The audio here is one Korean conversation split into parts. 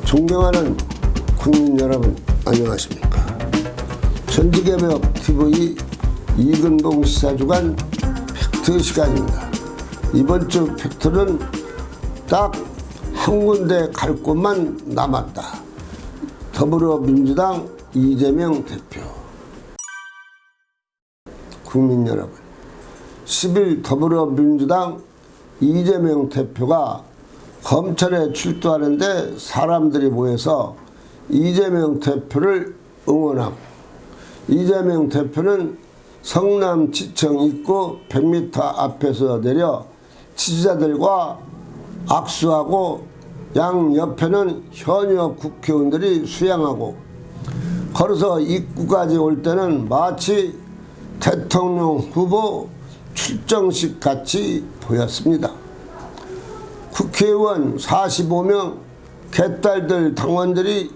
존경하는 국민 여러분, 안녕하십니까. 전직개벽TV 이근봉 시사주간 팩트 시간입니다. 이번 주 팩트는 딱 한 군데 갈 곳만 남았다. 더불어민주당 이재명 대표. 국민 여러분, 10일 더불어민주당 이재명 대표가 검찰에 출두하는데 사람들이 모여서 이재명 대표를 응원하고, 이재명 대표는 성남 지청 입구 100m 앞에서 내려 지지자들과 악수하고 양옆에는 현역 국회의원들이 수양하고, 걸어서 입구까지 올 때는 마치 대통령 후보 출정식 같이 보였습니다. 국회의원 45명 개딸들 당원들이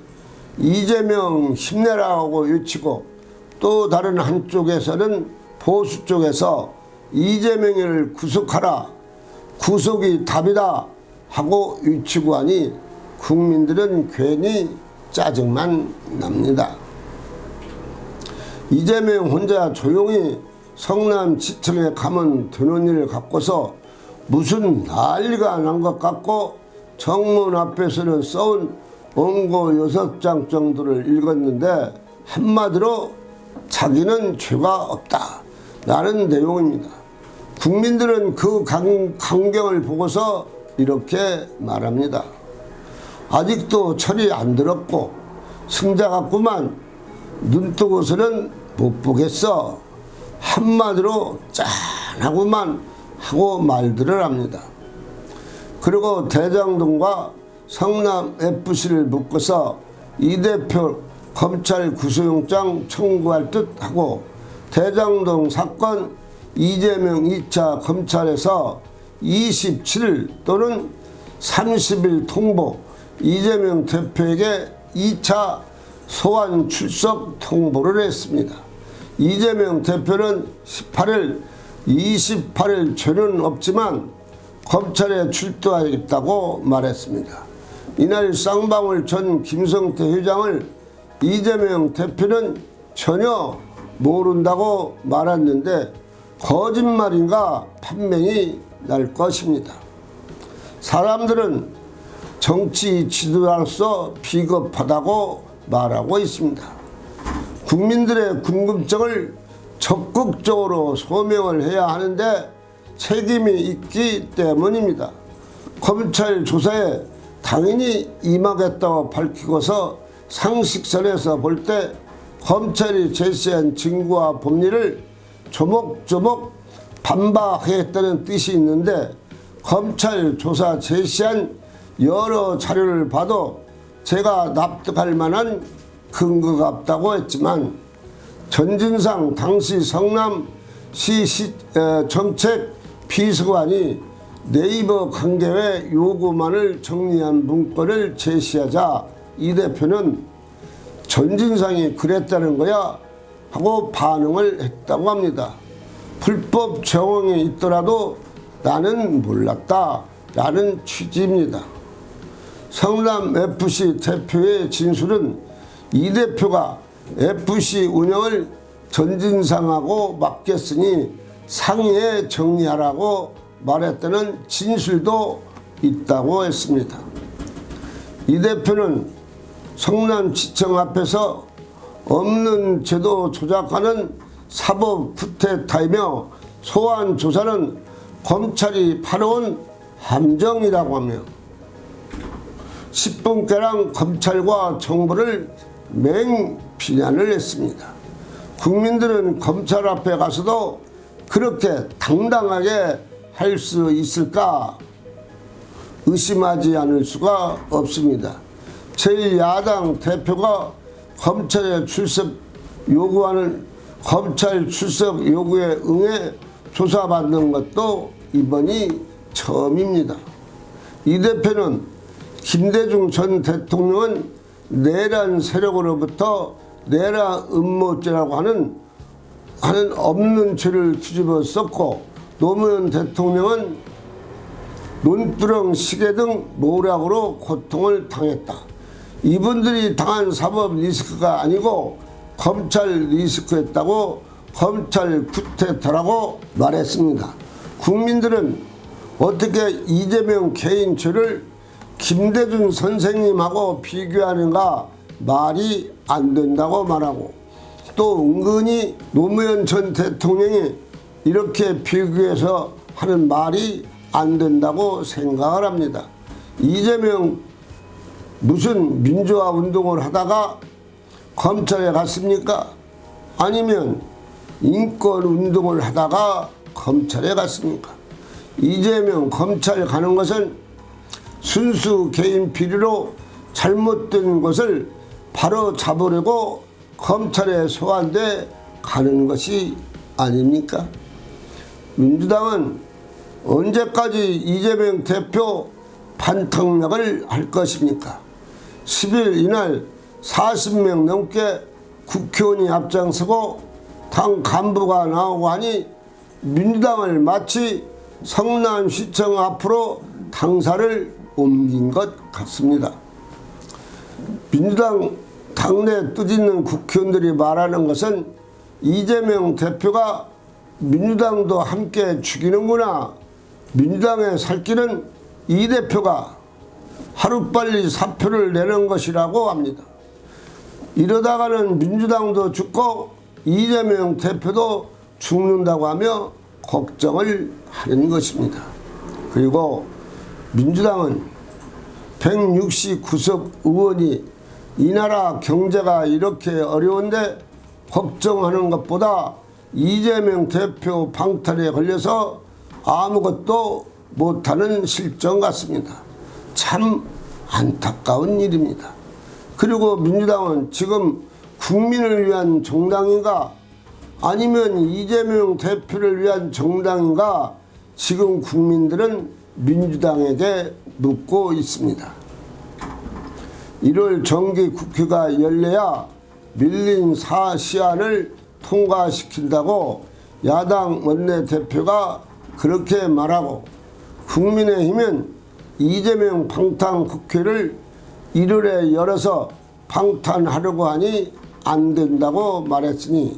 이재명 힘내라고 외치고, 또 다른 한쪽에서는 보수 쪽에서 이재명을 구속하라, 구속이 답이다 하고 외치고 하니 국민들은 괜히 짜증만 납니다. 이재명 혼자 조용히 성남지청에 가면 되는 일을 갖고서 무슨 난리가 난 것 같고, 정문 앞에서는 써온 원고 6장 정도를 읽었는데 한마디로 자기는 죄가 없다 라는 내용입니다. 국민들은 그 광경을 보고서 이렇게 말합니다. 아직도 철이 안 들었고 승자 같구만, 눈뜨고서는 못 보겠어, 한마디로 짠하구만 하고 말들을 합니다. 그리고 대장동과 성남FC를 묶어서 이 대표 검찰 구속영장 청구할 듯 하고, 대장동 사건 이재명 2차 검찰에서 27일 또는 30일 통보, 이재명 대표에게 2차 소환 출석 통보를 했습니다. 이재명 대표는 18일, 28일 죄는 없지만 검찰에 출두하겠다고 말했습니다. 이날 쌍방울 전 김성태 회장을 이재명 대표는 전혀 모른다고 말했는데 거짓말인가 판명이 날 것입니다. 사람들은 정치 지도자로서 비겁하다고 말하고 있습니다. 국민들의 궁금증을 적극적으로 소명을 해야 하는데 책임이 있기 때문입니다. 검찰 조사에 당연히 임하겠다고 밝히고서 상식선에서 볼 때 검찰이 제시한 증거와 법리를 조목조목 반박하겠다는 뜻이 있는데, 검찰 조사 제시한 여러 자료를 봐도 제가 납득할 만한 근거가 없다고 했지만, 전진상 당시 성남시 정책 비서관이 네이버 관계외 요구만을 정리한 문건을 제시하자 이 대표는 전진상이 그랬다는 거야 하고 반응을 했다고 합니다. 불법 정황이 있더라도 나는 몰랐다 라는 취지입니다. 성남FC 대표의 진술은 이 대표가 FC 운영을 전진상하고 맡겼으니 상의에 정리하라고 말했다는 진술도 있다고 했습니다. 이 대표는 성남지청 앞에서 없는 제도 조작하는 사법 쿠데타이며 소환 조사는 검찰이 팔아온 함정이라고 하며 10분가량 검찰과 정부를 맹비난을 했습니다. 국민들은 검찰 앞에 가서도 그렇게 당당하게 할 수 있을까 의심하지 않을 수가 없습니다. 제1야당 대표가 검찰에 출석 요구하는 검찰 출석 요구에 응해 조사받는 것도 이번이 처음입니다. 이 대표는 김대중 전 대통령은 내란 세력으로부터 내란 음모죄라고 하는 없는 죄를 뒤집어 썼고, 노무현 대통령은 논두렁 시계 등 모략으로 고통을 당했다. 이분들이 당한 사법 리스크가 아니고 검찰 리스크였다고 검찰 쿠데타라고 말했습니다. 국민들은 어떻게 이재명 개인 죄를 김대중 선생님하고 비교하는가 말이 안 된다고 말하고, 또 은근히 노무현 전 대통령이 이렇게 비교해서 하는 말이 안 된다고 생각을 합니다. 이재명 무슨 민주화 운동을 하다가 검찰에 갔습니까? 아니면 인권 운동을 하다가 검찰에 갔습니까? 이재명 검찰 가는 것은 순수 개인 비리로 잘못된 것을 바로 잡으려고 검찰에 소환돼 가는 것이 아닙니까? 민주당은 언제까지 이재명 대표 반턱락을 할 것입니까? 10일 이날 40명 넘게 국회의원이 앞장서고 당 간부가 나오고 하니 민주당을 마치 성남시청 앞으로 당사를 옮긴 것 같습니다. 민주당 당내 뜻있는 국회의원들이 말하는 것은 이재명 대표가 민주당도 함께 죽이는구나, 민주당에 살기는 이 대표가 하루빨리 사표를 내는 것이라고 합니다. 이러다가는 민주당도 죽고 이재명 대표도 죽는다고 하며 걱정을 하는 것입니다. 그리고 민주당은 169석 의원이 이 나라 경제가 이렇게 어려운데 걱정하는 것보다 이재명 대표 방탄에 걸려서 아무것도 못하는 실정 같습니다. 참 안타까운 일입니다. 그리고 민주당은 지금 국민을 위한 정당인가 아니면 이재명 대표를 위한 정당인가 지금 국민들은 민주당에게 묻고 있습니다. 1월 정기국회가 열려야 밀린 시안을 통과시킨다고 야당 원내대표가 그렇게 말하고, 국민의힘은 이재명 방탄국회를 1월에 열어서 방탄하려고 하니 안 된다고 말했으니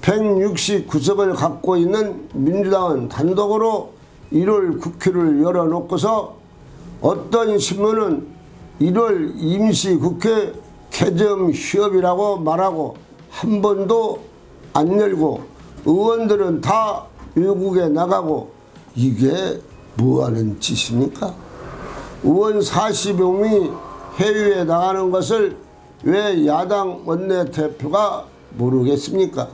169석을 갖고 있는 민주당은 단독으로 1월 국회를 열어놓고서 어떤 신문은 1월 임시국회 개점 휴업이라고 말하고 한 번도 안 열고 의원들은 다 외국에 나가고, 이게 뭐하는 짓입니까? 의원 40명이 해외에 나가는 것을 왜 야당 원내대표가 모르겠습니까?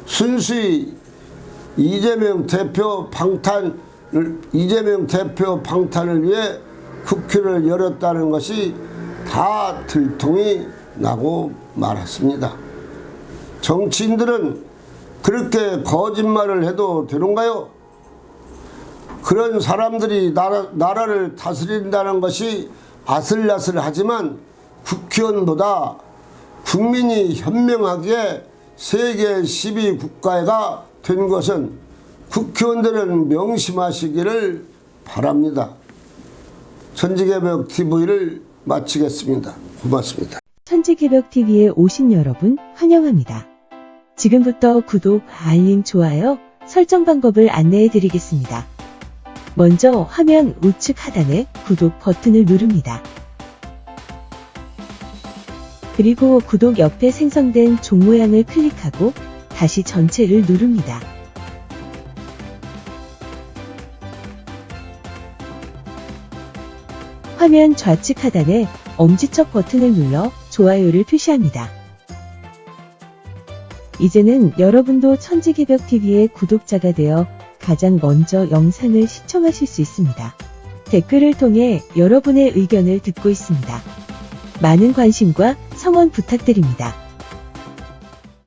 순수히 이재명 대표 방탄을 위해 국회를 열었다는 것이 다 들통이 나고 말았습니다. 정치인들은 그렇게 거짓말을 해도 되는가요? 그런 사람들이 나라를 다스린다는 것이 아슬아슬하지만 국회의원보다 국민이 현명하기에 세계 12국가가 된 것은 국회의원들은 명심하시기를 바랍니다. 천지개벽TV를 마치겠습니다. 고맙습니다. 천지개벽TV에 오신 여러분 환영합니다. 지금부터 구독, 알림, 좋아요, 설정 방법을 안내해 드리겠습니다. 먼저 화면 우측 하단에 구독 버튼을 누릅니다. 그리고 구독 옆에 생성된 종 모양을 클릭하고 다시 전체를 누릅니다. 화면 좌측 하단에 엄지척 버튼을 눌러 좋아요를 표시합니다. 이제는 여러분도 천지개벽TV의 구독자가 되어 가장 먼저 영상을 시청하실 수 있습니다. 댓글을 통해 여러분의 의견을 듣고 있습니다. 많은 관심과 성원 부탁드립니다.